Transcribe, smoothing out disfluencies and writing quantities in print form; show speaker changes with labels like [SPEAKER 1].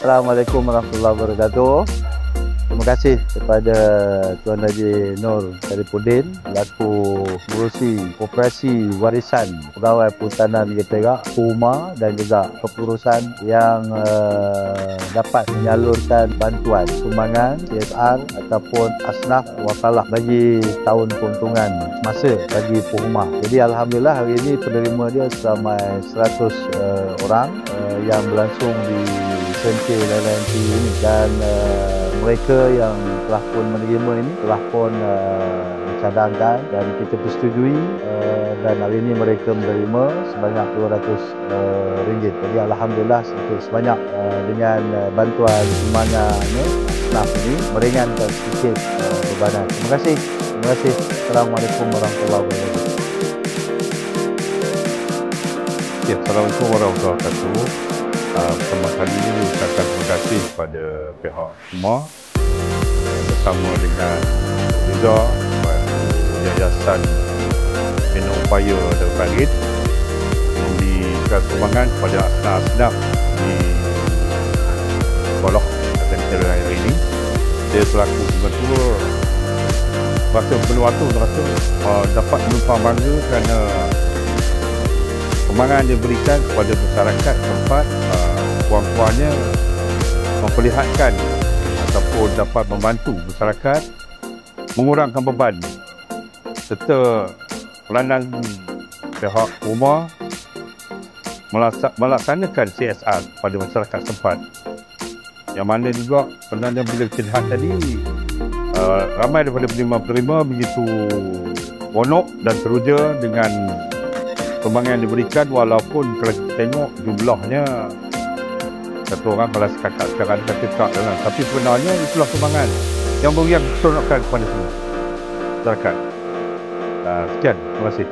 [SPEAKER 1] Assalamualaikum warahmatullahi wabarakatuh. Terima kasih kepada Tuan Haji Nur Sharifudin selaku Pengerusi Koperasi Warisan Pegawai Perhutanan Negeri Perak, PUMA dan juga kepengurusan yang dapat menyalurkan bantuan sumbangan CSR ataupun asnaf wakalah bagi tahun keuntungan masa bagi PUMA. Jadi alhamdulillah hari ini penerima dia ramai 100 orang yang berlangsung di sentir LNT ini dan mereka yang telah pun menerima ini telah pun dicadangkan dan kita persetujui dan hari ini mereka menerima sebanyak RM200. Jadi alhamdulillah sebanyak dengan bantuan sumbangan asnaf ini meringankan sedikit bebanan. Terima kasih. Terima kasih. Assalamualaikum warahmatullahi wabarakatuh.
[SPEAKER 2] Ya, Assalamualaikum warahmatullahi wabarakatuh. Pertama kali ini ucapkan terima kasih kepada pihak PUMA bersama dengan Riza, Yayasan Bina Upaya dan Bangkit memberikan sumbangan kepada asnaf-asnaf di sekolah atau hari ini. Saya selaku pengetua rasa penuh dapat menumpang bangga kerana sumbangan yang diberikan kepada masyarakat tempat puan-puannya memperlihatkan ataupun dapat membantu masyarakat mengurangkan beban serta peranan pihak PUMA melaksanakan CSR pada masyarakat tempat, yang mana juga peranan bila kita lihat tadi ramai daripada penerima-penerima begitu seronok dan teruja dengan sumbangan yang diberikan, walaupun kalau kita tengok jumlahnya satu orang kalau sekakak sekarang kata tak, tapi sebenarnya itulah sumbangan yang memberi keseronokan kepada semua masyarakat. Sekian, terima kasih.